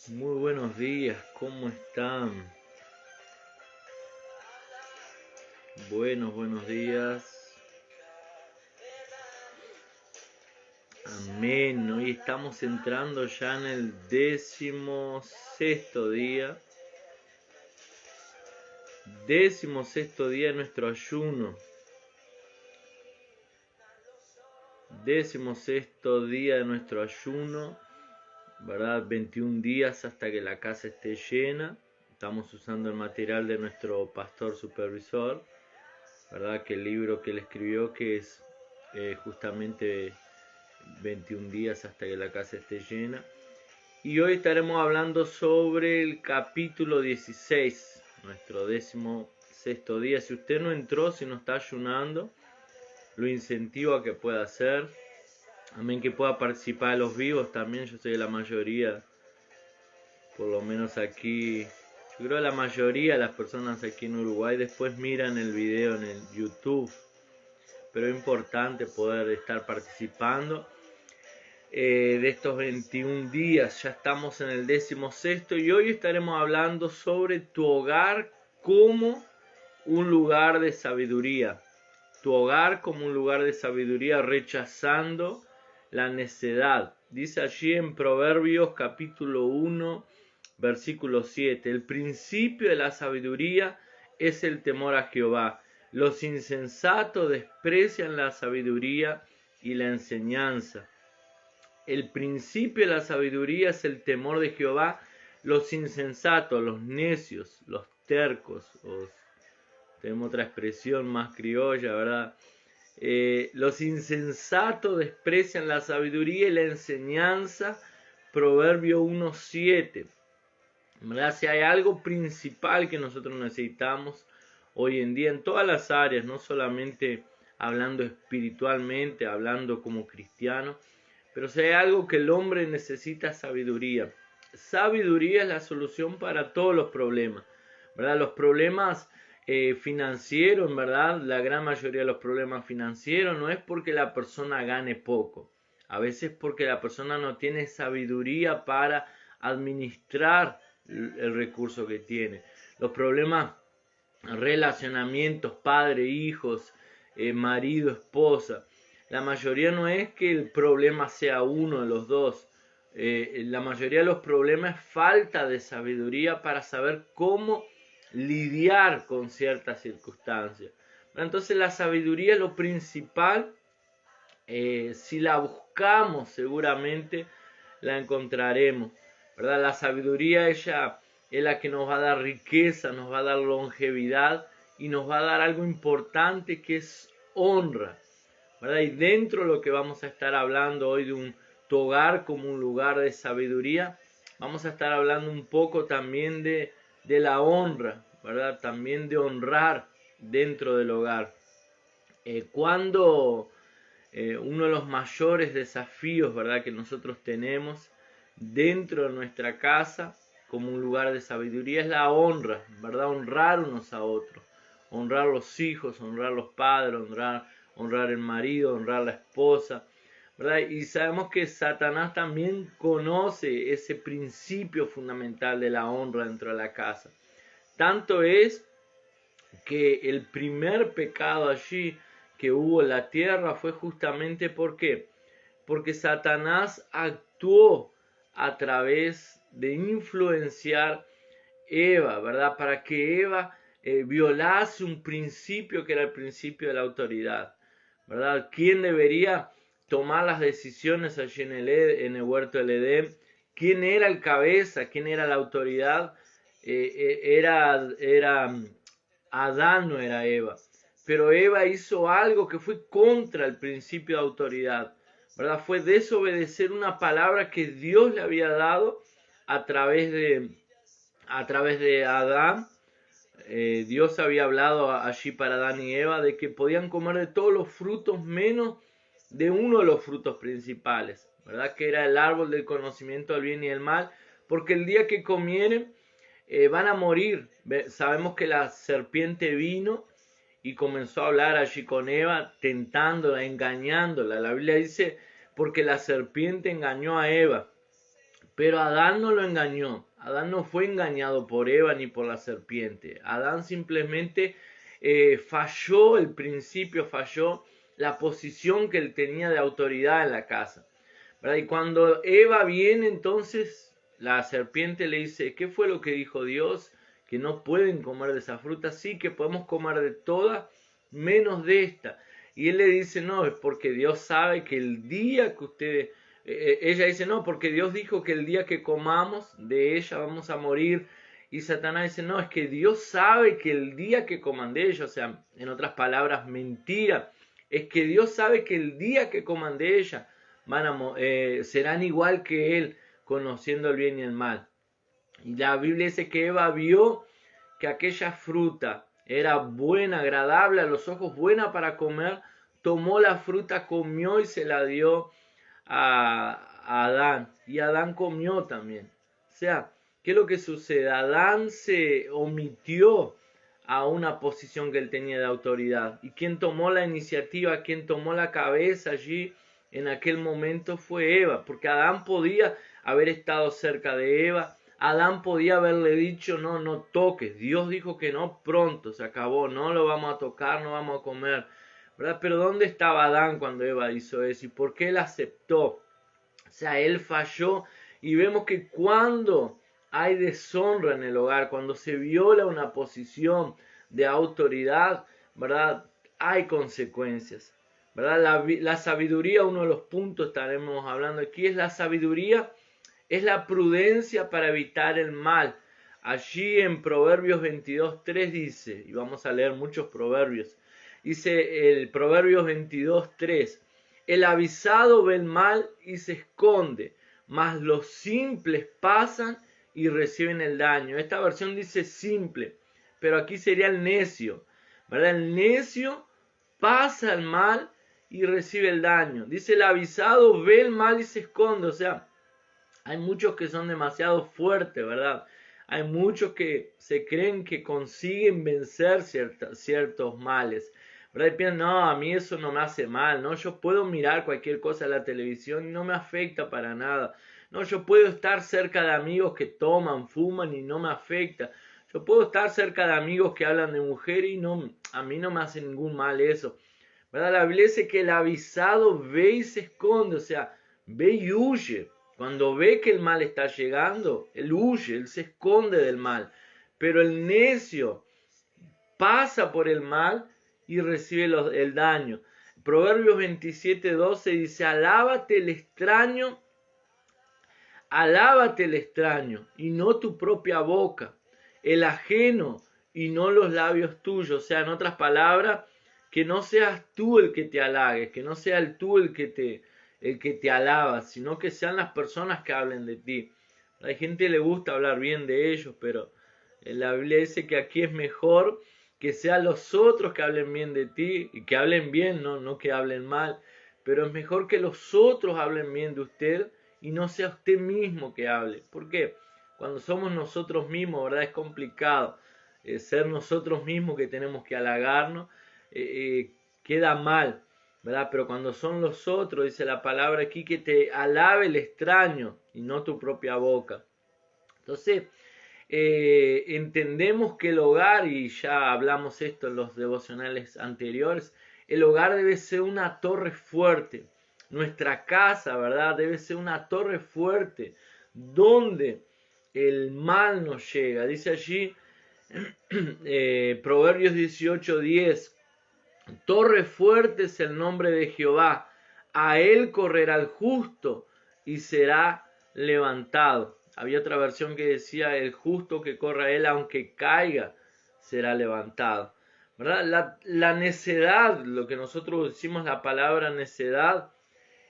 Muy buenos días, ¿cómo están? Buenos días. Amén. Hoy estamos entrando ya en el 16º día. 16º día de nuestro ayuno. 16º día de nuestro ayuno. ¿Verdad? 21 días hasta que la casa esté llena. Estamos usando el material de nuestro pastor supervisor. ¿Verdad? Que el libro que él escribió, que es justamente 21 días hasta que la casa esté llena. Y hoy estaremos hablando sobre el capítulo 16, nuestro 16º día. Si usted no entró, si no está ayunando, lo incentivo a que pueda hacer. Amén, que pueda participar de los vivos también. Yo sé que la mayoría, por lo menos aquí, yo creo que la mayoría de las personas aquí en Uruguay después miran el video en el YouTube. Pero es importante poder estar participando de estos 21 días. Ya estamos en el 16º y hoy estaremos hablando sobre tu hogar como un lugar de sabiduría. Tu hogar como un lugar de sabiduría, rechazando la necedad. Dice allí en Proverbios capítulo 1, versículo 7, el principio de la sabiduría es el temor a Jehová. Los insensatos desprecian la sabiduría y la enseñanza. El principio de la sabiduría es el temor de Jehová. Los insensatos, los necios, los tercos, tenemos otra expresión más criolla, ¿verdad? Los insensatos desprecian la sabiduría y la enseñanza. Proverbio 1:7. ¿Verdad? Si hay algo principal que nosotros necesitamos hoy en día en todas las áreas, no solamente hablando espiritualmente, hablando como cristiano, pero si hay algo que el hombre necesita, sabiduría. Sabiduría es la solución para todos los problemas, ¿verdad? Los problemas financieros, ¿verdad? La gran mayoría de los problemas financieros no es porque la persona gane poco. A veces porque la persona no tiene sabiduría para administrar el recurso que tiene. Los problemas, relacionamientos, padre, hijos, marido, esposa. La mayoría no es que el problema sea uno de los dos. La mayoría de los problemas es falta de sabiduría para saber cómo lidiar con ciertas circunstancias. Entonces la sabiduría es lo principal. Si la buscamos, seguramente la encontraremos, ¿verdad? La sabiduría ella es la que nos va a dar riqueza, nos va a dar longevidad y nos va a dar algo importante que es honra, ¿verdad? Y dentro de lo que vamos a estar hablando hoy de tu hogar como un lugar de sabiduría, vamos a estar hablando un poco también de la honra, ¿verdad? También de honrar dentro del hogar. Cuando uno de los mayores desafíos, ¿verdad?, que nosotros tenemos dentro de nuestra casa como un lugar de sabiduría es la honra, ¿verdad? Honrar unos a otros, honrar los hijos, honrar los padres, honrar el marido, honrar la esposa, ¿verdad? Y sabemos que Satanás también conoce ese principio fundamental de la honra dentro de la casa. Tanto es que el primer pecado allí que hubo en la tierra fue justamente ¿por qué? Porque Satanás actuó a través de influenciar Eva, ¿verdad? Para que Eva violase un principio que era el principio de la autoridad, ¿verdad? ¿Quién debería tomar las decisiones allí en el huerto del Edén? ¿Quién era el cabeza? ¿Quién era la autoridad? Era Adán, no era Eva. Pero Eva hizo algo que fue contra el principio de autoridad, ¿verdad? Fue desobedecer una palabra que Dios le había dado a través de Adán. Dios había hablado allí para Adán y Eva de que podían comer de todos los frutos menos de uno de los frutos principales, ¿verdad? Que era el árbol del conocimiento del bien y del mal, porque el día que comieren van a morir. Sabemos que la serpiente vino y comenzó a hablar allí con Eva, tentándola, engañándola. La Biblia dice, porque la serpiente engañó a Eva. Pero Adán no lo engañó. Adán no fue engañado por Eva ni por la serpiente. Adán simplemente falló el principio, falló la posición que él tenía de autoridad en la casa, ¿verdad? Y cuando Eva viene, entonces la serpiente le dice, ¿qué fue lo que dijo Dios? Que no pueden comer de esa fruta. Sí, que podemos comer de todas, menos de esta. Y él le dice, no, es porque Dios sabe que el día que ustedes... ella dice, no, porque Dios dijo que el día que comamos de ella vamos a morir. Y Satanás dice, no, es que Dios sabe que el día que coman de ella, o sea, en otras palabras, mentira, es que Dios sabe que el día que coman de ella serán igual que Él, conociendo el bien y el mal. Y la Biblia dice que Eva vio que aquella fruta era buena, agradable a los ojos, buena para comer, tomó la fruta, comió y se la dio a Adán. Y Adán comió también. O sea, ¿qué es lo que sucede? Adán se omitió a una posición que él tenía de autoridad. Y quien tomó la iniciativa, quien tomó la cabeza allí en aquel momento fue Eva, porque Adán podía haber estado cerca de Eva. Adán podía haberle dicho, no, no toques. Dios dijo que no, pronto, se acabó, no lo vamos a tocar, no vamos a comer, ¿verdad? Pero ¿dónde estaba Adán cuando Eva hizo eso? ¿Y por qué él aceptó? O sea, él falló. Y vemos que cuando hay deshonra en el hogar, cuando se viola una posición de autoridad, ¿verdad? Hay consecuencias, ¿verdad? La sabiduría, uno de los puntos estaremos hablando aquí, es la sabiduría, es la prudencia para evitar el mal. Allí en Proverbios 22:3 dice, y vamos a leer muchos proverbios, dice el Proverbios 22:3, el avisado ve el mal y se esconde, mas los simples pasan y reciben el daño. Esta versión dice simple, pero aquí sería el necio, ¿verdad? El necio pasa el mal y recibe el daño. Dice el avisado ve el mal y se esconde, o sea, hay muchos que son demasiado fuertes, ¿verdad? Hay muchos que se creen que consiguen vencer ciertos males, ¿verdad? Y piensan, no, a mí eso no me hace mal, ¿no? Yo puedo mirar cualquier cosa en la televisión y no me afecta para nada. No, yo puedo estar cerca de amigos que toman, fuman y no me afecta. Yo puedo estar cerca de amigos que hablan de mujer y no, a mí no me hace ningún mal eso, ¿verdad? La Biblia dice que el avisado ve y se esconde, o sea, ve y huye. Cuando ve que el mal está llegando, él huye, él se esconde del mal. Pero el necio pasa por el mal y recibe el daño. Proverbios 27:12 dice, alábate el extraño y no tu propia boca, el ajeno y no los labios tuyos. O sea, en otras palabras, que no seas tú el que te halagues, que no sea tú el que te alaba, sino que sean las personas que hablen de ti. A la gente le gusta hablar bien de ellos, pero la Biblia dice que aquí es mejor que sean los otros que hablen bien de ti, y que hablen bien, no que hablen mal, pero es mejor que los otros hablen bien de usted y no sea usted mismo que hable. ¿Por qué? Cuando somos nosotros mismos, ¿verdad? Es complicado ser nosotros mismos que tenemos que halagarnos, queda mal, ¿verdad? Pero cuando son los otros, dice la palabra aquí, que te alabe el extraño y no tu propia boca. Entonces, entendemos que el hogar, y ya hablamos esto en los devocionales anteriores, el hogar debe ser una torre fuerte. Nuestra casa, ¿verdad? Debe ser una torre fuerte donde el mal nos llega. Dice allí Proverbios 18:10, torre fuerte es el nombre de Jehová, a él correrá el justo y será levantado. Había otra versión que decía, el justo que corra a él, aunque caiga, será levantado, ¿verdad? La necedad, lo que nosotros decimos la palabra necedad,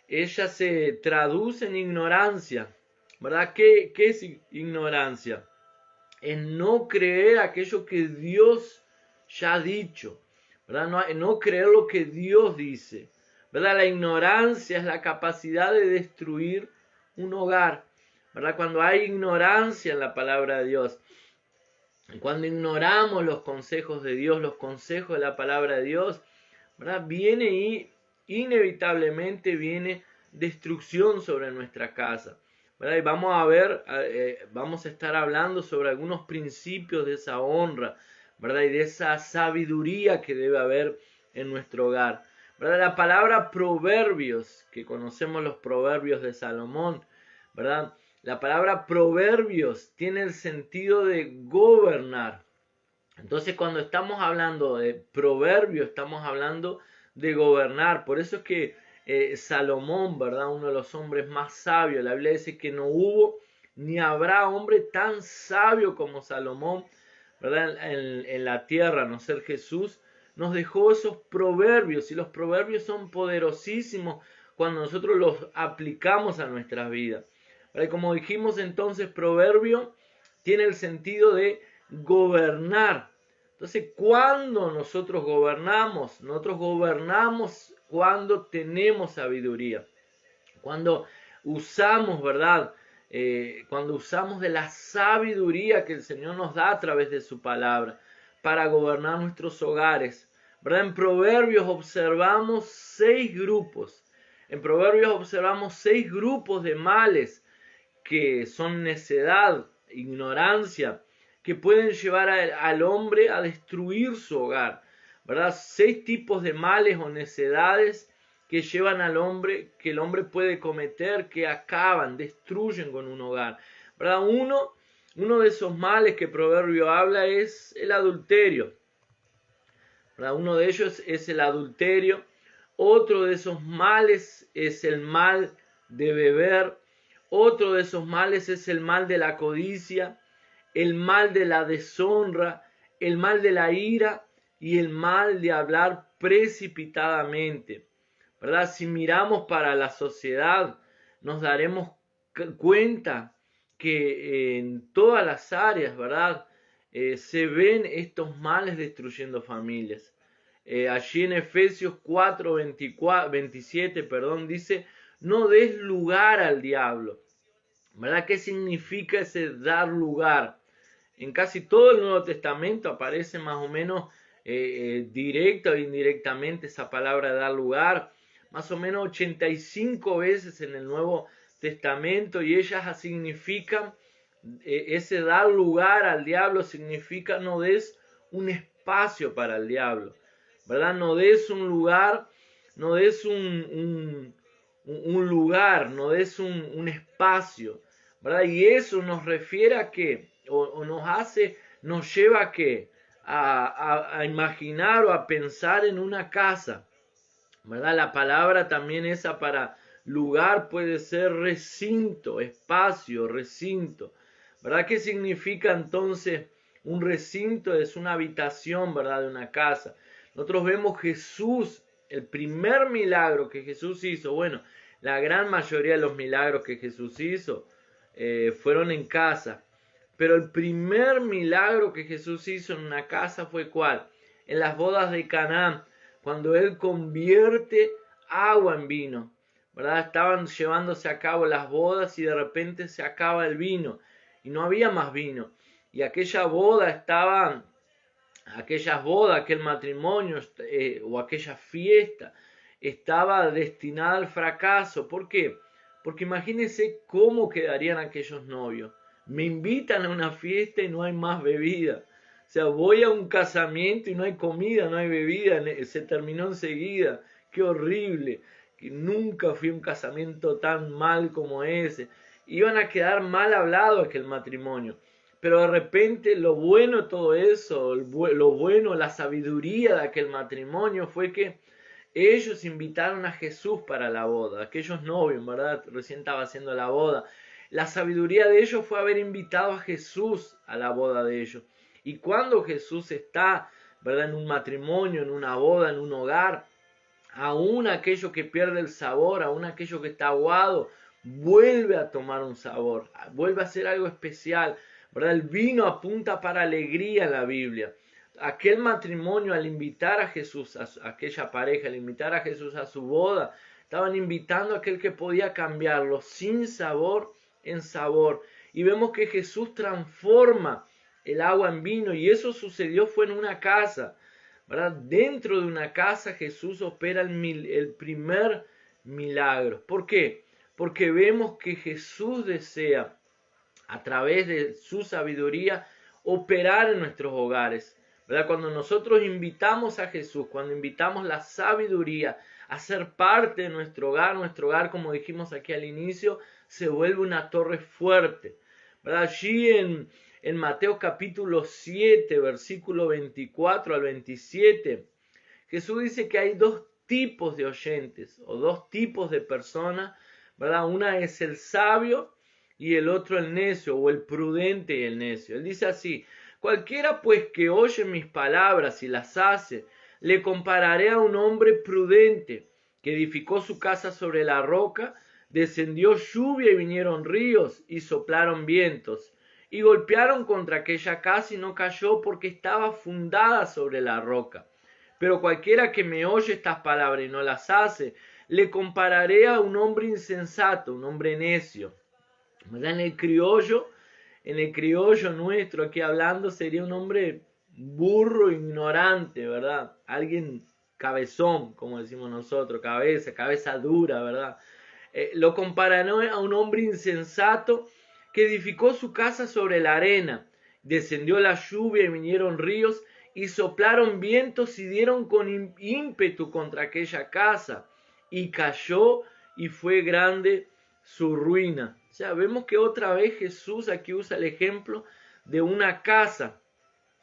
ella se traduce en ignorancia, ¿verdad? ¿Qué es ignorancia? En no creer aquello que Dios ya ha dicho, ¿verdad? No creer lo que Dios dice, ¿verdad? La ignorancia es la capacidad de destruir un hogar, ¿verdad? Cuando hay ignorancia en la palabra de Dios, cuando ignoramos los consejos de Dios, los consejos de la palabra de Dios, ¿verdad? Viene y inevitablemente viene destrucción sobre nuestra casa, ¿verdad? Y vamos a ver, vamos a estar hablando sobre algunos principios de esa honra, ¿verdad? Y de esa sabiduría que debe haber en nuestro hogar, ¿verdad? La palabra proverbios, que conocemos los proverbios de Salomón, ¿verdad? La palabra proverbios tiene el sentido de gobernar. Entonces, cuando estamos hablando de proverbios, estamos hablando de gobernar. Por eso es que Salomón, ¿verdad? Uno de los hombres más sabios, la Biblia dice que no hubo ni habrá hombre tan sabio como Salomón, ¿verdad? En la tierra, a no ser Jesús, nos dejó esos proverbios, y los proverbios son poderosísimos cuando nosotros los aplicamos a nuestras vidas. ¿Verdad? Como dijimos entonces, proverbio tiene el sentido de gobernar. Entonces, ¿cuándo nosotros gobernamos? Nosotros gobernamos cuando tenemos sabiduría. Cuando usamos, ¿verdad? Cuando usamos de la sabiduría que el Señor nos da a través de su palabra para gobernar nuestros hogares. ¿Verdad? En Proverbios observamos 6 grupos. En Proverbios observamos 6 grupos de males que son necedad, ignorancia, que pueden llevar al hombre a destruir su hogar, ¿verdad? 6 tipos de males o necedades que llevan al hombre, que el hombre puede cometer, que acaban, destruyen con un hogar, ¿verdad? Uno de esos males que Proverbio habla es el adulterio, ¿verdad? Uno de ellos es el adulterio. Otro de esos males es el mal de beber. Otro de esos males es el mal de la codicia, el mal de la deshonra, el mal de la ira y el mal de hablar precipitadamente. ¿Verdad? Si miramos para la sociedad, nos daremos cuenta que en todas las áreas, ¿verdad? Se ven estos males destruyendo familias. Allí en Efesios 4, 27, perdón, dice, no des lugar al diablo. ¿Verdad? ¿Qué significa ese dar lugar? En casi todo el Nuevo Testamento aparece más o menos directa o indirectamente esa palabra dar lugar. Más o menos 85 veces en el Nuevo Testamento, y ellas significan, ese dar lugar al diablo significa no des un espacio para el diablo, ¿verdad? No des un lugar, no des un lugar, no des un espacio, ¿verdad? Y eso nos refiere a qué, o nos lleva a qué, a imaginar o a pensar en una casa, ¿verdad? La palabra también esa para lugar puede ser recinto, espacio, recinto, ¿verdad? ¿Qué significa entonces un recinto? Es una habitación, ¿verdad? De una casa. Nosotros vemos Jesús, el primer milagro que Jesús hizo, bueno, la gran mayoría de los milagros que Jesús hizo fueron en casa, pero el primer milagro que Jesús hizo en una casa fue ¿cuál? En las bodas de Caná, cuando Él convierte agua en vino, ¿verdad? Estaban llevándose a cabo las bodas y de repente se acaba el vino y no había más vino. Y aquellas bodas, aquel matrimonio o aquella fiesta estaba destinada al fracaso. ¿Por qué? Porque imagínense cómo quedarían aquellos novios. Me invitan a una fiesta y no hay más bebida. O sea, voy a un casamiento y no hay comida, no hay bebida, se terminó enseguida. Qué horrible, que nunca fui a un casamiento tan mal como ese. Iban a quedar mal hablados aquel matrimonio. Pero de repente lo bueno de todo eso, lo bueno, la sabiduría de aquel matrimonio fue que ellos invitaron a Jesús para la boda, aquellos novios, ¿verdad? Recién estaba haciendo la boda. La sabiduría de ellos fue haber invitado a Jesús a la boda de ellos. Y cuando Jesús está, ¿verdad? En un matrimonio, en una boda, en un hogar, aún aquello que pierde el sabor, aún aquello que está aguado, vuelve a tomar un sabor, vuelve a ser algo especial, ¿verdad? El vino apunta para alegría en la Biblia. Aquel matrimonio, al invitar a Jesús, a aquella pareja, al invitar a Jesús a su boda, estaban invitando a aquel que podía cambiarlo sin sabor en sabor. Y vemos que Jesús transforma el agua en vino, y eso sucedió fue en una casa, ¿verdad? Dentro de una casa Jesús opera el primer milagro. ¿Por qué? porque vemos que Jesús desea, a través de su sabiduría, operar en nuestros hogares, ¿verdad? Cuando nosotros invitamos a Jesús, cuando invitamos la sabiduría a ser parte de nuestro hogar, como dijimos aquí al inicio, se vuelve una torre fuerte, ¿verdad? Allí en Mateo capítulo 7, versículo 24 al 27, Jesús dice que hay dos tipos de oyentes o dos tipos de personas, ¿verdad? Una es el sabio y el otro el necio, o el prudente y el necio. Él dice así: cualquiera pues que oye mis palabras y las hace, le compararé a un hombre prudente que edificó su casa sobre la roca. Descendió lluvia y vinieron ríos y soplaron vientos y golpearon contra aquella casa y no cayó porque estaba fundada sobre la roca. Pero cualquiera que me oye estas palabras y no las hace, le compararé a un hombre insensato, un hombre necio. ¿Verdad? En el criollo nuestro aquí hablando, sería un hombre burro, ignorante, ¿verdad? Alguien cabezón, como decimos nosotros, cabeza dura, ¿verdad? Lo compararán a un hombre insensato que edificó su casa sobre la arena. Descendió la lluvia y vinieron ríos y soplaron vientos y dieron con ímpetu contra aquella casa, y cayó y fue grande su ruina. O sea, vemos que otra vez Jesús aquí usa el ejemplo de una casa,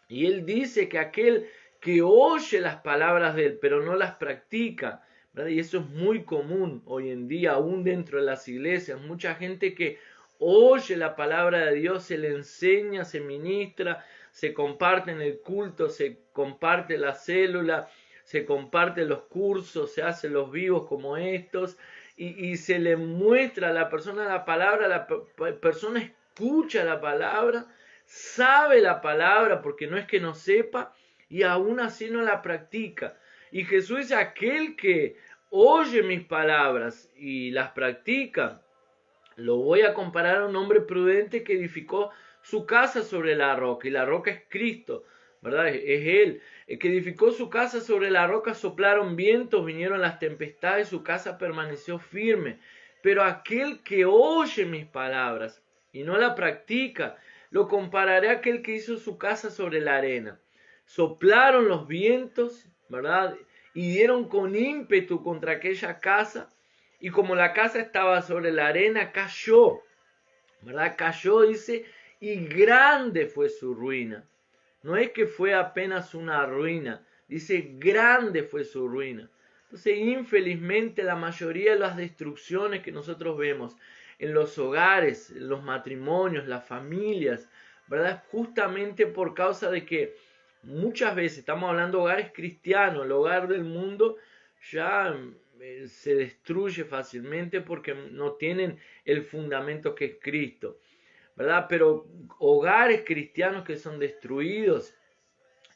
y él dice que aquel que oye las palabras de él pero no las practica, ¿verdad? Y eso es muy común hoy en día, aún dentro de las iglesias, mucha gente que oye la palabra de Dios, se le enseña, se ministra, se comparte en el culto, se comparte la célula, se comparte los cursos, se hacen los vivos como estos, y se le muestra a la persona la palabra, la persona escucha la palabra, sabe la palabra, porque no es que no sepa, y aún así no la practica. Y Jesús dice: aquel que oye mis palabras y las practica, lo voy a comparar a un hombre prudente que edificó su casa sobre la roca, y la roca es Cristo, ¿verdad? Es Él. El que edificó su casa sobre la roca, soplaron vientos, vinieron las tempestades, su casa permaneció firme. Pero aquel que oye mis palabras y no la practica, lo compararé a aquel que hizo su casa sobre la arena. Soplaron los vientos, ¿verdad? Y dieron con ímpetu contra aquella casa, y como la casa estaba sobre la arena, cayó, ¿verdad? Cayó, dice, y grande fue su ruina. No es que fue apenas una ruina, dice grande fue su ruina. Entonces, infelizmente, la mayoría de las destrucciones que nosotros vemos en los hogares, en los matrimonios, las familias, ¿verdad? Justamente por causa de que muchas veces, estamos hablando de hogares cristianos, el hogar del mundo ya se destruye fácilmente porque no tienen el fundamento que es Cristo, ¿verdad? Pero hogares cristianos que son destruidos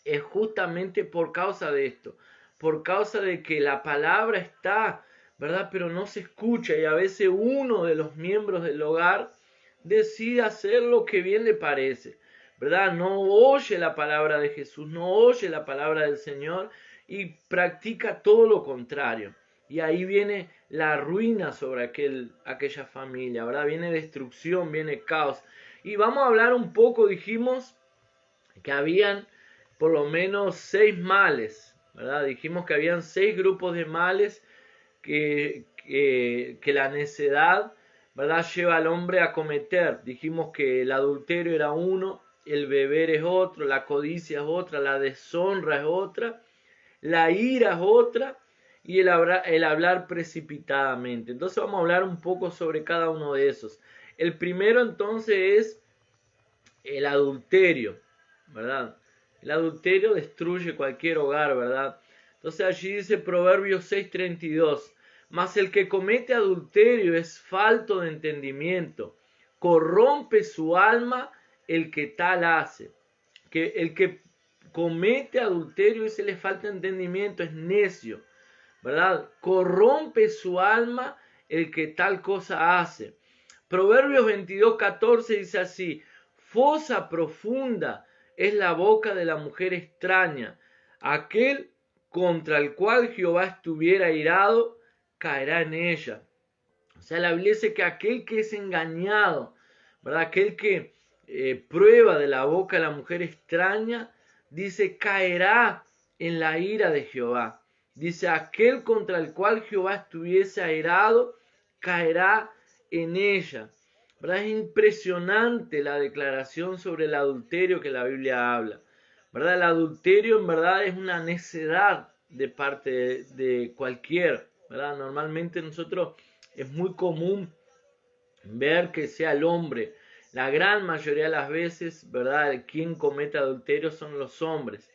es justamente por causa de esto, por causa de que la palabra está, ¿verdad? Pero no se escucha, y a veces uno de los miembros del hogar decide hacer lo que bien le parece, ¿verdad? No oye la palabra de Jesús, no oye la palabra del Señor y practica todo lo contrario. Y ahí viene la ruina sobre aquella familia, ¿verdad? Viene destrucción, viene caos. Y vamos a hablar un poco, dijimos que habían por lo menos 6 males, ¿verdad? Dijimos que habían 6 grupos de males que la necedad, ¿verdad?, lleva al hombre a cometer. Dijimos que el adulterio era uno, el beber es otro, la codicia es otra, la deshonra es otra, la ira es otra, y el hablar precipitadamente. Entonces vamos a hablar un poco sobre cada uno de esos. El primero entonces es el adulterio, ¿verdad? El adulterio destruye cualquier hogar, ¿verdad? Entonces allí dice Proverbios 6:32, mas el que comete adulterio es falto de entendimiento, corrompe su alma el que tal hace. Que el que comete adulterio y se le falta entendimiento es necio, ¿verdad? Corrompe su alma el que tal cosa hace. Proverbios 22:14 dice así: fosa profunda es la boca de la mujer extraña. Aquel contra el cual Jehová estuviera airado, caerá en ella. O sea, la Biblia dice que aquel que es engañado, ¿verdad? Aquel que prueba de la boca a la mujer extraña, dice, caerá en la ira de Jehová. Dice, aquel contra el cual Jehová estuviese airado, caerá en ella. ¿Verdad? Es impresionante la declaración sobre el adulterio que la Biblia habla. ¿Verdad? El adulterio en verdad es una necedad de parte de cualquier, ¿verdad? Normalmente nosotros es muy común ver que sea el hombre. La gran mayoría de las veces, ¿verdad? Quien comete adulterio son los hombres,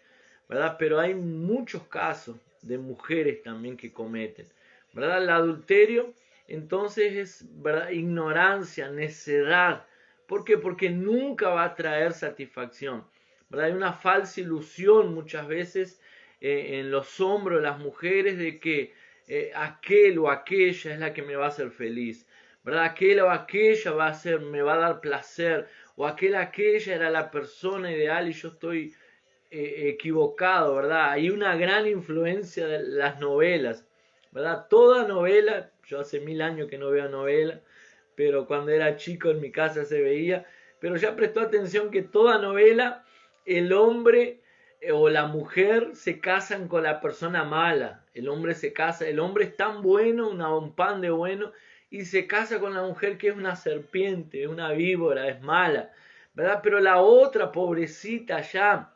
¿verdad? Pero hay muchos casos de mujeres también que cometen, ¿verdad? El adulterio entonces es, ¿verdad? Ignorancia, necedad. ¿Por qué? Porque nunca va a traer satisfacción, ¿verdad? Hay una falsa ilusión muchas veces en los hombros de las mujeres de que aquel o aquella es la que me va a hacer feliz, ¿verdad? Aquel o aquella me va a dar placer, o aquel o aquella era la persona ideal y yo estoy equivocado, ¿verdad? Hay una gran influencia de las novelas, ¿verdad? Toda novela, yo hace 1000 años que no veo novela, pero cuando era chico en mi casa se veía, pero ya prestó atención que toda novela, el hombre o la mujer se casan con la persona mala, el hombre se casa, el hombre es tan bueno, un pan de bueno, y se casa con la mujer que es una serpiente, una víbora, es mala, ¿verdad? Pero la otra pobrecita ya,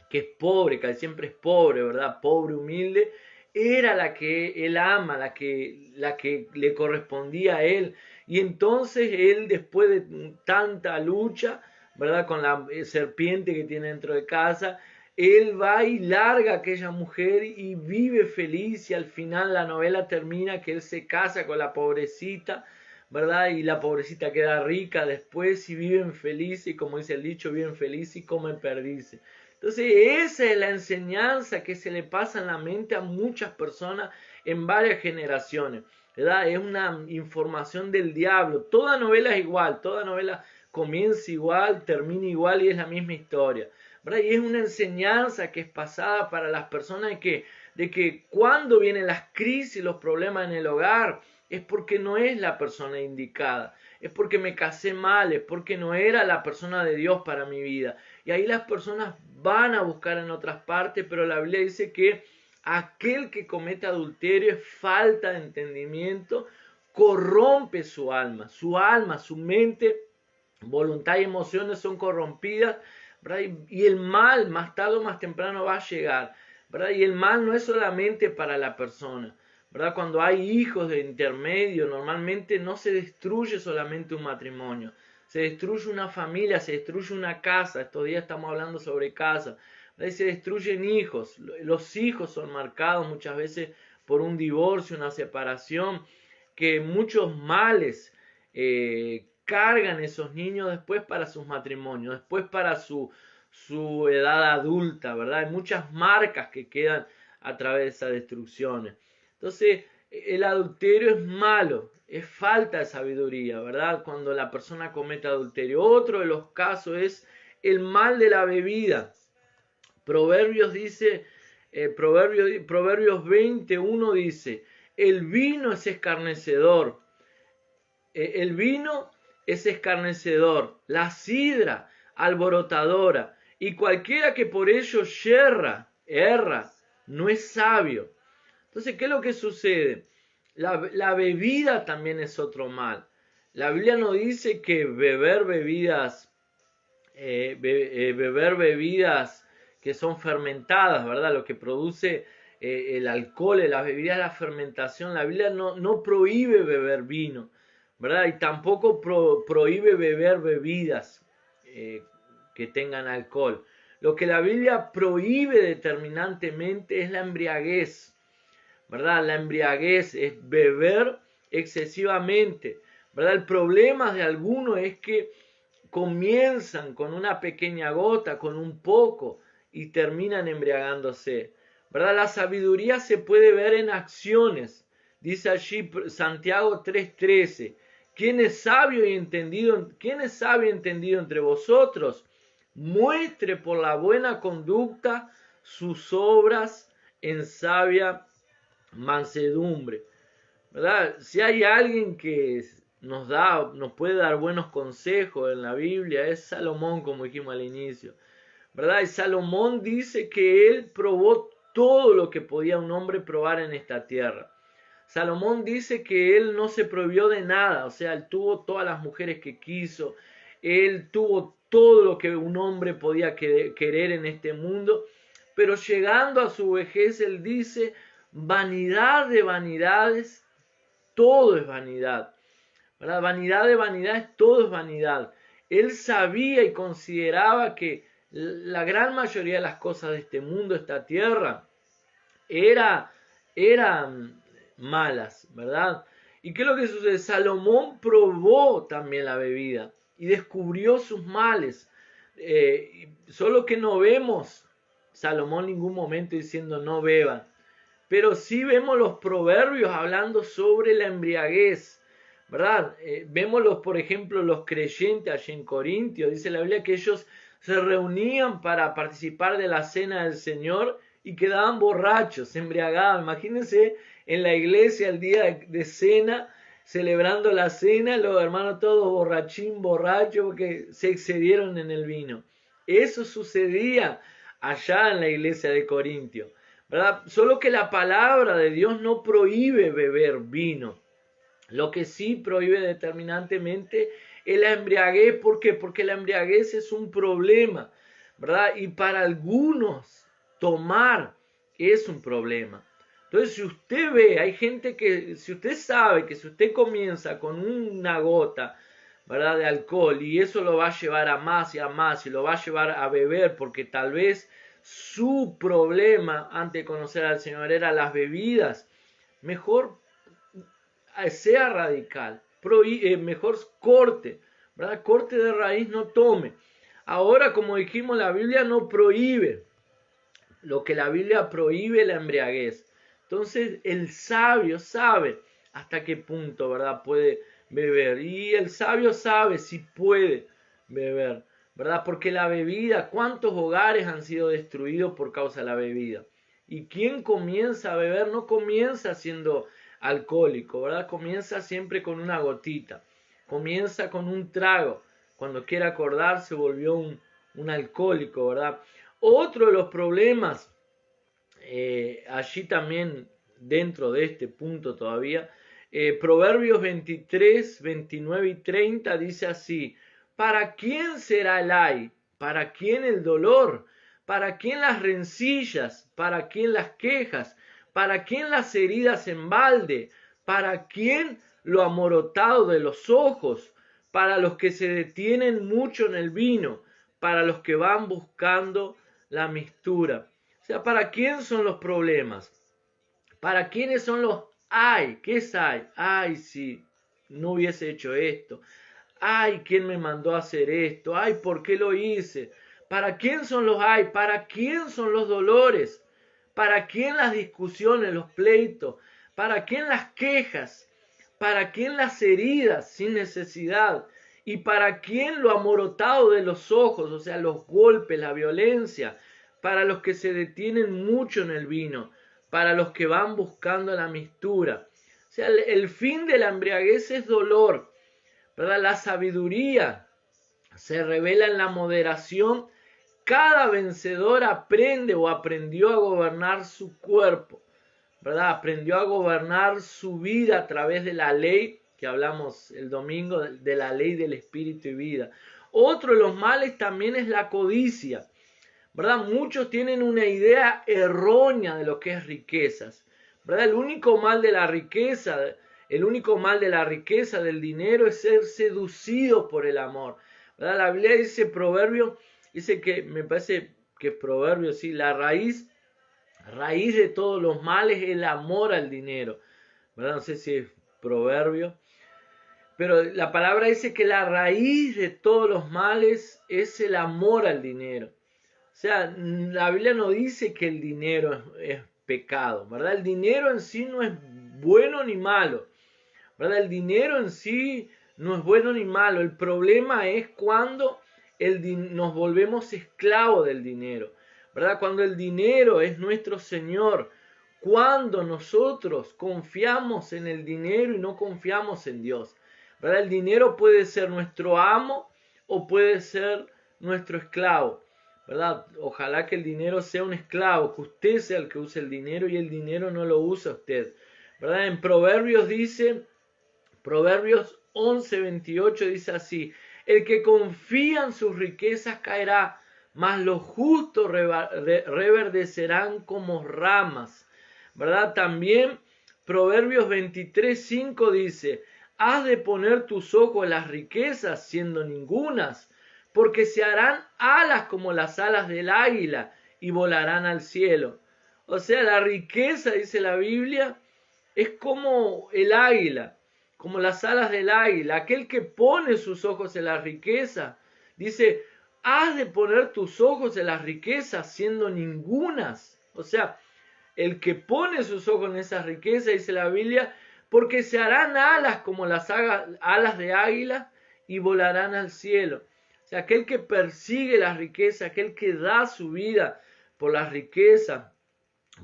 que es pobre, que siempre es pobre, ¿verdad? Pobre, humilde, era la que él ama, la que le correspondía a él. Y entonces él, después de tanta lucha, ¿verdad? Con la serpiente que tiene dentro de casa, él va y larga a aquella mujer y vive feliz y al final la novela termina que él se casa con la pobrecita, ¿verdad? Y la pobrecita queda rica después y viven felices y como dice el dicho, viven felices y comen perdices. Entonces esa es la enseñanza que se le pasa en la mente a muchas personas en varias generaciones, ¿verdad? Es una información del diablo. Toda novela es igual, toda novela comienza igual, termina igual y es la misma historia, ¿verdad? Y es una enseñanza que es pasada para las personas de que cuando vienen las crisis, los problemas en el hogar, es porque no es la persona indicada, es porque me casé mal, es porque no era la persona de Dios para mi vida. Y ahí las personas van a buscar en otras partes, pero la Biblia dice que aquel que comete adulterio es falta de entendimiento, corrompe su alma, su mente, voluntad y emociones son corrompidas, ¿verdad? Y el mal más tarde o más temprano va a llegar, ¿verdad? Y el mal no es solamente para la persona, ¿verdad? Cuando hay hijos de intermedio, normalmente no se destruye solamente un matrimonio, se destruye una familia, se destruye una casa. Estos días estamos hablando sobre casa, ¿verdad? Se destruyen hijos, los hijos son marcados muchas veces por un divorcio, una separación, que muchos males cargan esos niños después para sus matrimonios, después para su edad adulta, ¿verdad? Hay muchas marcas que quedan a través de esas destrucciones. Entonces, el adulterio es malo, es falta de sabiduría, ¿verdad? Cuando la persona comete adulterio. Otro de los casos es el mal de la bebida. Proverbios dice, Proverbios 21 dice, el vino es escarnecedor, el vino es escarnecedor, la sidra alborotadora, y cualquiera que por ello erra, no es sabio. Entonces, ¿qué es lo que sucede? La bebida también es otro mal. La Biblia no dice que beber bebidas que son fermentadas, ¿verdad? Lo que produce el alcohol, las bebidas, la fermentación. La Biblia no prohíbe beber vino, ¿verdad? Y tampoco prohíbe beber bebidas que tengan alcohol. Lo que la Biblia prohíbe determinantemente es la embriaguez, ¿verdad? La embriaguez es beber excesivamente, ¿verdad? El problema de algunos es que comienzan con una pequeña gota, con un poco, y terminan embriagándose, ¿verdad? La sabiduría se puede ver en acciones. Dice allí Santiago 3:13, ¿quién es sabio y entendido entre vosotros? Muestre por la buena conducta sus obras en sabia mansedumbre. ¿verdad? Si hay alguien que nos puede dar buenos consejos en la Biblia, es Salomón, como dijimos al inicio, ¿verdad? Y Salomón dice que él probó todo lo que podía un hombre probar en esta tierra. Salomón dice que él no se prohibió de nada, o sea, él tuvo todas las mujeres que quiso, él tuvo todo lo que un hombre podía querer en este mundo, pero llegando a su vejez, él dice, vanidad de vanidades, todo es vanidad, ¿verdad? Vanidad de vanidades, todo es vanidad. Él sabía y consideraba que la gran mayoría de las cosas de este mundo, esta tierra, eran malas, ¿verdad? ¿Y qué es lo que sucede? Salomón probó también la bebida y descubrió sus males. Solo que no vemos Salomón en ningún momento diciendo no beban. Pero sí vemos los proverbios hablando sobre la embriaguez, ¿verdad? Vemos, por ejemplo, los creyentes allí en Corintios. Dice la Biblia que ellos se reunían para participar de la cena del Señor y quedaban borrachos, se embriagaban. Imagínense en la iglesia el día de cena, celebrando la cena, los hermanos todos borrachos porque se excedieron en el vino. Eso sucedía allá en la iglesia de Corintio, ¿verdad? Solo que la palabra de Dios no prohíbe beber vino. Lo que sí prohíbe determinantemente es la embriaguez. ¿Por qué? Porque la embriaguez es un problema, ¿verdad? Y para algunos tomar es un problema. Entonces, si usted ve, hay gente que, si usted sabe que si usted comienza con una gota, ¿verdad?, de alcohol y eso lo va a llevar a más y a más y lo va a llevar a beber porque tal vez su problema antes de conocer al Señor era las bebidas, mejor sea radical, mejor corte, ¿verdad? Corte de raíz, no tome. Ahora, como dijimos, la Biblia no prohíbe. Lo que la Biblia prohíbe la embriaguez. Entonces, el sabio sabe hasta qué punto, ¿verdad?, puede beber. Y el sabio sabe si puede beber, ¿verdad? Porque la bebida, ¿cuántos hogares han sido destruidos por causa de la bebida? Y quien comienza a beber no comienza siendo alcohólico, ¿verdad? Comienza siempre con una gotita, comienza con un trago. Cuando quiere acordarse volvió un alcohólico, ¿verdad? Otro de los problemas, allí también dentro de este punto todavía, Proverbios 23, 29 y 30 dice así: ¿para quién será el ay? ¿Para quién el dolor? ¿Para quién las rencillas? ¿Para quién las quejas? ¿Para quién las heridas en balde? ¿Para quién lo amorotado de los ojos? Para los que se detienen mucho en el vino, para los que van buscando la mistura. O sea, ¿para quién son los problemas? ¿Para quiénes son los ay? ¿Qué es ay? Ay, si no hubiese hecho esto. Ay, ¿quién me mandó a hacer esto? Ay, ¿por qué lo hice? ¿Para quién son los ay? ¿Para quién son los dolores? ¿Para quién las discusiones, los pleitos? ¿Para quién las quejas? ¿Para quién las heridas sin necesidad? ¿Y para quién lo amorotado de los ojos, o sea, los golpes, la violencia? Para los que se detienen mucho en el vino, para los que van buscando la mistura. O sea, el fin de la embriaguez es dolor, ¿verdad? La sabiduría se revela en la moderación. Cada vencedor aprende o aprendió a gobernar su cuerpo, ¿verdad? Aprendió a gobernar su vida a través de la ley, que hablamos el domingo, de la ley del espíritu y vida. Otro de los males también es la codicia, ¿verdad? Muchos tienen una idea errónea de lo que es riquezas, ¿verdad? El único mal de la riqueza, del dinero es ser seducido por el amor, ¿verdad? La Biblia dice, Proverbio, dice que, me parece que es Proverbio, sí, la raíz de todos los males es el amor al dinero, ¿verdad? No sé si es Proverbio, pero la palabra dice que la raíz de todos los males es el amor al dinero. O sea, la Biblia no dice que el dinero es pecado, ¿verdad? El dinero en sí no es bueno ni malo, ¿verdad? El dinero en sí no es bueno ni malo. El problema es cuando nos volvemos esclavos del dinero, ¿verdad? Cuando el dinero es nuestro Señor, cuando nosotros confiamos en el dinero y no confiamos en Dios. ¿Verdad? El dinero puede ser nuestro amo o puede ser nuestro esclavo. ¿Verdad? Ojalá que el dinero sea un esclavo, que usted sea el que use el dinero y el dinero no lo usa usted. ¿Verdad? En Proverbios dice, Proverbios 11:28 dice así: el que confía en sus riquezas caerá, mas los justos reverdecerán como ramas. ¿Verdad? También Proverbios 23:5 dice: has de poner tus ojos en las riquezas, siendo ningunas, porque se harán alas como las alas del águila y volarán al cielo. O sea, la riqueza, dice la Biblia, es como el águila, como las alas del águila. Aquel que pone sus ojos en la riqueza, dice, has de poner tus ojos en las riquezas, siendo ningunas. O sea, el que pone sus ojos en esas riquezas, dice la Biblia, porque se harán alas como las alas de águila y volarán al cielo. O sea, aquel que persigue las riquezas, aquel que da su vida por las riquezas,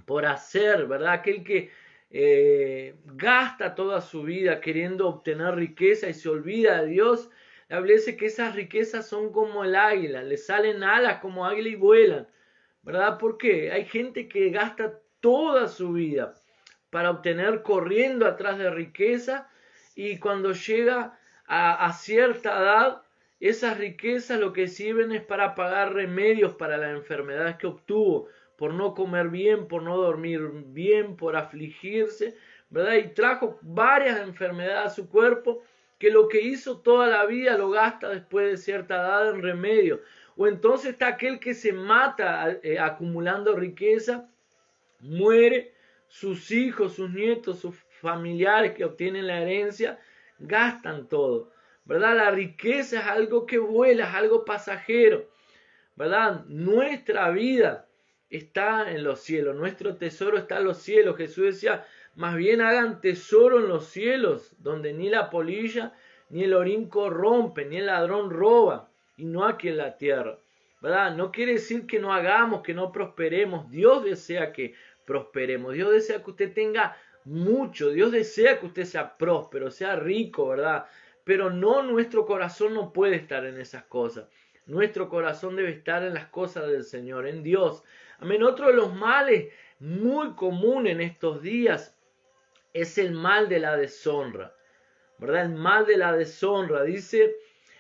por hacer, ¿verdad? Aquel que gasta toda su vida queriendo obtener riqueza y se olvida de Dios. La Biblia dice que esas riquezas son como el águila, le salen alas como águila y vuelan, ¿verdad? ¿Por qué? Hay gente que gasta toda su vida para obtener corriendo atrás de riqueza y cuando llega a cierta edad, esas riquezas lo que sirven es para pagar remedios para las enfermedades que obtuvo, por no comer bien, por no dormir bien, por afligirse, ¿verdad? Y trajo varias enfermedades a su cuerpo que lo que hizo toda la vida lo gasta después de cierta edad en remedio. O entonces está aquel que se mata acumulando riqueza, muere, sus hijos, sus nietos, sus familiares que obtienen la herencia, gastan todo, ¿verdad? La riqueza es algo que vuela, es algo pasajero, ¿verdad? Nuestra vida está en los cielos, nuestro tesoro está en los cielos. Jesús decía, más bien hagan tesoro en los cielos, donde ni la polilla ni el orín corrompe, ni el ladrón roba, y no aquí en la tierra, ¿verdad? No quiere decir que no hagamos, que no prosperemos. Dios desea que prosperemos, Dios desea que usted tenga mucho, Dios desea que usted sea próspero, sea rico, ¿verdad? Pero no, nuestro corazón no puede estar en esas cosas. Nuestro corazón debe estar en las cosas del Señor, en Dios. Amén. Otro de los males muy común en estos días es el mal de la deshonra, ¿verdad? El mal de la deshonra. Dice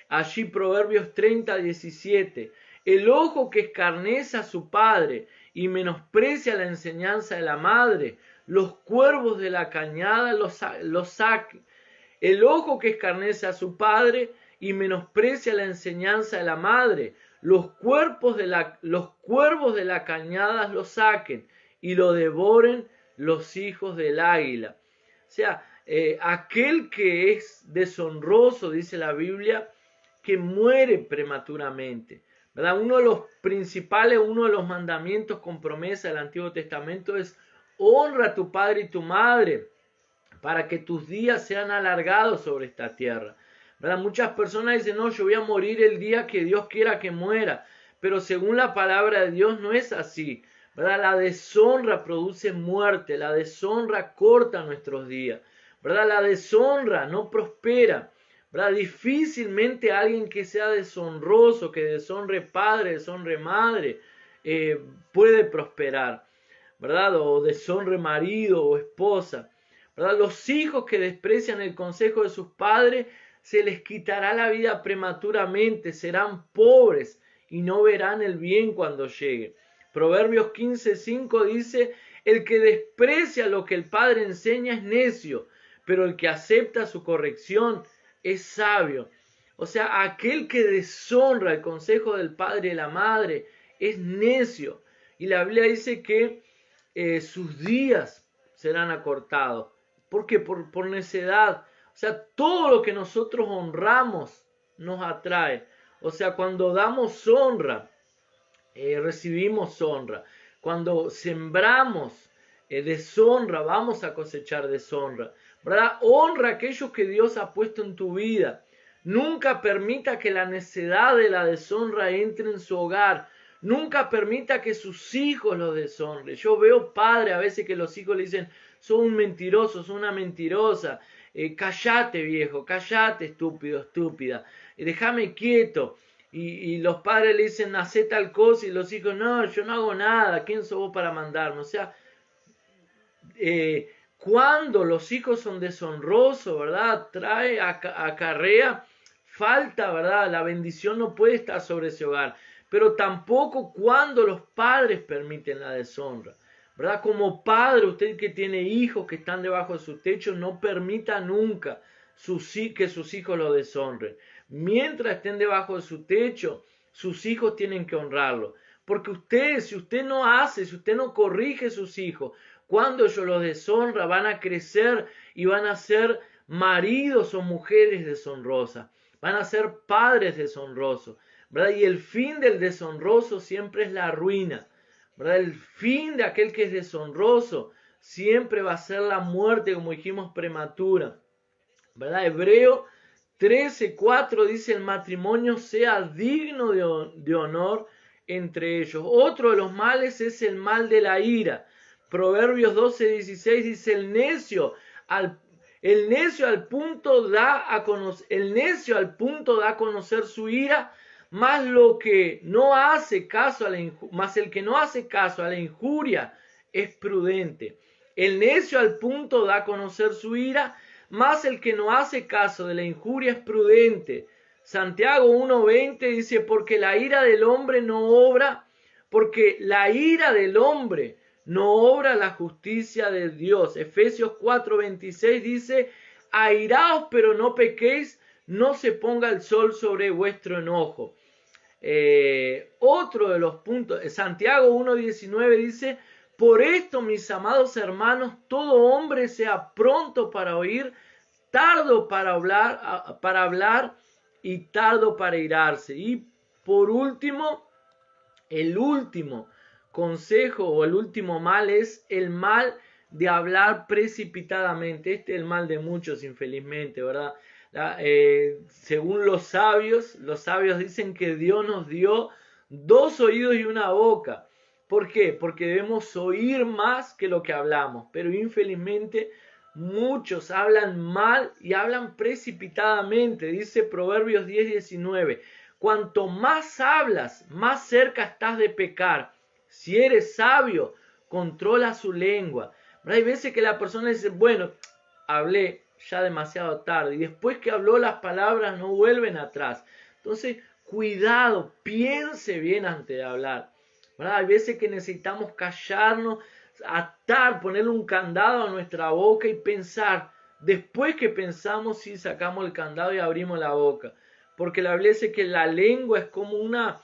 allí Proverbios 30:17: el ojo que escarnece a su padre y menosprecia la enseñanza de la madre, los cuervos de la cañada los saquen. El ojo que escarnece a su padre y menosprecia la enseñanza de la madre, los cuervos de la cañada lo saquen y lo devoren los hijos del águila. O sea, aquel que es deshonroso, dice la Biblia, que muere prematuramente, ¿verdad? Uno de los principales, uno de los mandamientos con promesa del Antiguo Testamento es: honra a tu padre y tu madre para que tus días sean alargados sobre esta tierra, ¿verdad? Muchas personas dicen, no, yo voy a morir el día que Dios quiera que muera, pero según la palabra de Dios no es así, ¿verdad? La deshonra produce muerte, la deshonra corta nuestros días, ¿verdad? La deshonra no prospera, ¿verdad? Difícilmente alguien que sea deshonroso, que deshonre padre, deshonre madre, puede prosperar, ¿verdad? O deshonre marido o esposa, ¿verdad? Los hijos que desprecian el consejo de sus padres, se les quitará la vida prematuramente, serán pobres y no verán el bien cuando llegue. Proverbios 15:5 dice: el que desprecia lo que el padre enseña es necio, pero el que acepta su corrección es sabio. O sea, aquel que deshonra el consejo del padre y la madre es necio. Y la Biblia dice que sus días serán acortados. ¿Por qué? Por necedad. O sea, todo lo que nosotros honramos nos atrae. O sea, cuando damos honra, recibimos honra. Cuando sembramos deshonra, vamos a cosechar deshonra, ¿verdad? Honra a aquellos que Dios ha puesto en tu vida. Nunca permita que la necedad de la deshonra entre en su hogar. Nunca permita que sus hijos los deshonren. Yo veo padres a veces que los hijos le dicen, sos un mentiroso, sos una mentirosa, callate viejo, callate estúpido, estúpida, déjame quieto. Y los padres le dicen, hacé tal cosa, y los hijos, no, yo no hago nada, ¿quién sos vos para mandarme? O sea, cuando los hijos son deshonrosos, ¿verdad? Acarrea falta, ¿verdad? La bendición no puede estar sobre ese hogar, pero tampoco cuando los padres permiten la deshonra, ¿verdad? Como padre, usted que tiene hijos que están debajo de su techo, no permita nunca que sus hijos lo deshonren. Mientras estén debajo de su techo, sus hijos tienen que honrarlo. Porque usted, si usted no hace, si usted no corrige a sus hijos, cuando ellos los deshonra, van a crecer y van a ser maridos o mujeres deshonrosas. Van a ser padres deshonrosos, ¿verdad? Y el fin del deshonroso siempre es la ruina, ¿verdad? El fin de aquel que es deshonroso siempre va a ser la muerte, como dijimos, prematura, ¿verdad? Hebreo 13:4 dice: el matrimonio sea digno de honor entre ellos. Otro de los males es el mal de la ira. Proverbios 12:16 dice: el necio al punto da a conocer, el necio al punto da a conocer su ira, más lo que no hace caso a más el que no hace caso a la injuria es prudente. El necio al punto da a conocer su ira, más el que no hace caso de la injuria es prudente. Santiago 1:20 dice: porque la ira del hombre no obra, porque la ira del hombre no obra la justicia de Dios. Efesios 4:26 dice: airaos pero no pequéis, no se ponga el sol sobre vuestro enojo. Otro de los puntos, Santiago 1:19 dice: por esto, mis amados hermanos, todo hombre sea pronto para oír, tardo para hablar y tardo para irarse. Y por último, el último consejo o el último mal es el mal de hablar precipitadamente. Este es el mal de muchos, infelizmente, ¿verdad? Según los sabios dicen que Dios nos dio 2 oídos y una boca. ¿Por qué? Porque debemos oír más que lo que hablamos, pero infelizmente muchos hablan mal y hablan precipitadamente. Dice Proverbios 10:19: cuanto más hablas, más cerca estás de pecar. Si eres sabio, controla su lengua. Pero hay veces que la persona dice: bueno, hablé ya demasiado tarde, y después que habló las palabras no vuelven atrás. Entonces, cuidado, piense bien antes de hablar, ¿verdad? Hay veces que necesitamos callarnos, atar, ponerle un candado a nuestra boca y pensar. Después que pensamos, si sacamos el candado y abrimos la boca. Porque la Biblia dice que la lengua es como una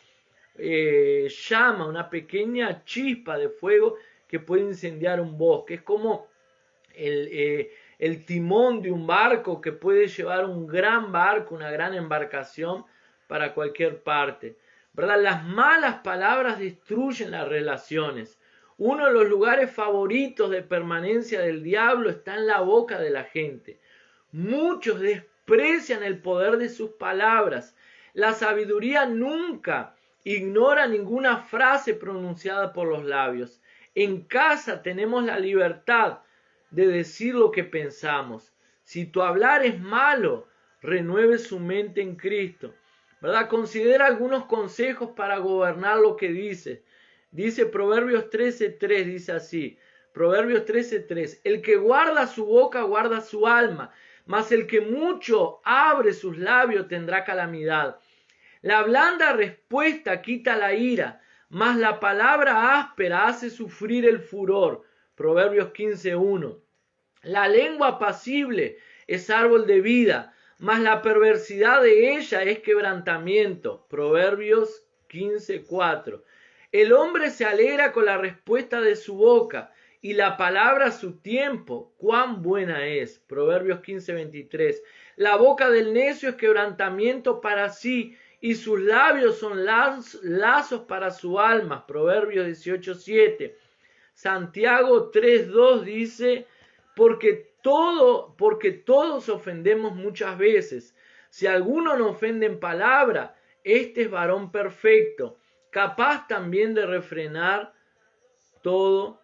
llama, una pequeña chispa de fuego que puede incendiar un bosque. Es como el timón de un barco que puede llevar un gran barco, una gran embarcación para cualquier parte, ¿verdad? Las malas palabras destruyen las relaciones. Uno de los lugares favoritos de permanencia del diablo está en la boca de la gente. Muchos desprecian el poder de sus palabras. La sabiduría nunca ignora ninguna frase pronunciada por los labios. En casa tenemos la libertad de decir lo que pensamos. Si tu hablar es malo, renueve su mente en Cristo, ¿verdad? Considera algunos consejos para gobernar lo que dices. Dice Proverbios 13:3, dice así, Proverbios 13:3: el que guarda su boca guarda su alma, mas el que mucho abre sus labios tendrá calamidad. La blanda respuesta quita la ira, mas la palabra áspera hace sufrir el furor. Proverbios 15:1. La lengua apacible es árbol de vida, mas la perversidad de ella es quebrantamiento. Proverbios 15:4. El hombre se alegra con la respuesta de su boca, y la palabra a su tiempo, cuán buena es. Proverbios 15:23. La boca del necio es quebrantamiento para sí, y sus labios son lazos para su alma. Proverbios 18:7. Santiago 3:2 dice: porque todos ofendemos muchas veces. Si alguno no ofende en palabra, este es varón perfecto, capaz también de refrenar todo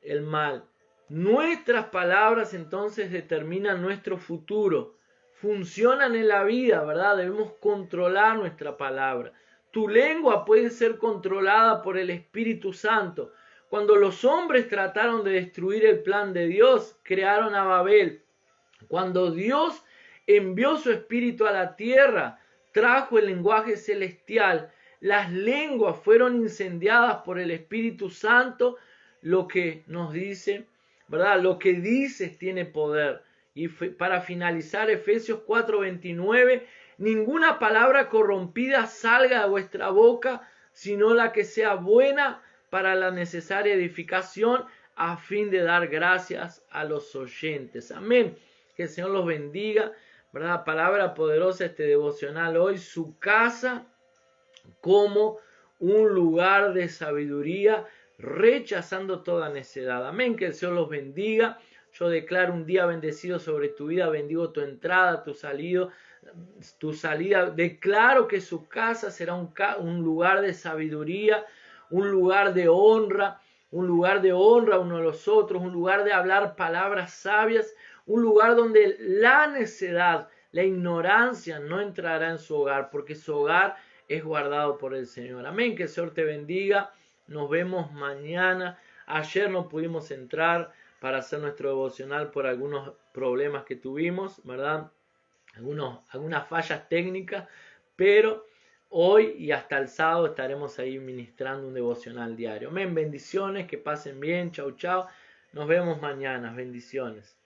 el mal. Nuestras palabras entonces determinan nuestro futuro, funcionan en la vida, ¿verdad? Debemos controlar nuestra palabra. Tu lengua puede ser controlada por el Espíritu Santo. Cuando los hombres trataron de destruir el plan de Dios, crearon a Babel. Cuando Dios envió su Espíritu a la tierra, trajo el lenguaje celestial. Las lenguas fueron incendiadas por el Espíritu Santo, lo que nos dice, ¿verdad? Lo que dices tiene poder. Y para finalizar, Efesios 4:29, ninguna palabra corrompida salga de vuestra boca, sino la que sea buena para la necesaria edificación, a fin de dar gracias a los oyentes. Amén. Que el Señor los bendiga, ¿verdad? Palabra poderosa este devocional hoy, su casa como un lugar de sabiduría, rechazando toda necedad. Amén, que el Señor los bendiga. Yo declaro un día bendecido sobre tu vida, bendigo tu entrada, tu salida. Declaro que su casa será un lugar de sabiduría, un lugar de honra, uno a los otros, un lugar de hablar palabras sabias, un lugar donde la necedad, la ignorancia no entrará en su hogar, porque su hogar es guardado por el Señor. Amén, que el Señor te bendiga. Nos vemos mañana. Ayer no pudimos entrar para hacer nuestro devocional por algunos problemas que tuvimos, ¿verdad? Algunas fallas técnicas, pero hoy y hasta el sábado estaremos ahí ministrando un devocional diario. Amén, bendiciones, que pasen bien, chau, chau. Nos vemos mañana, bendiciones.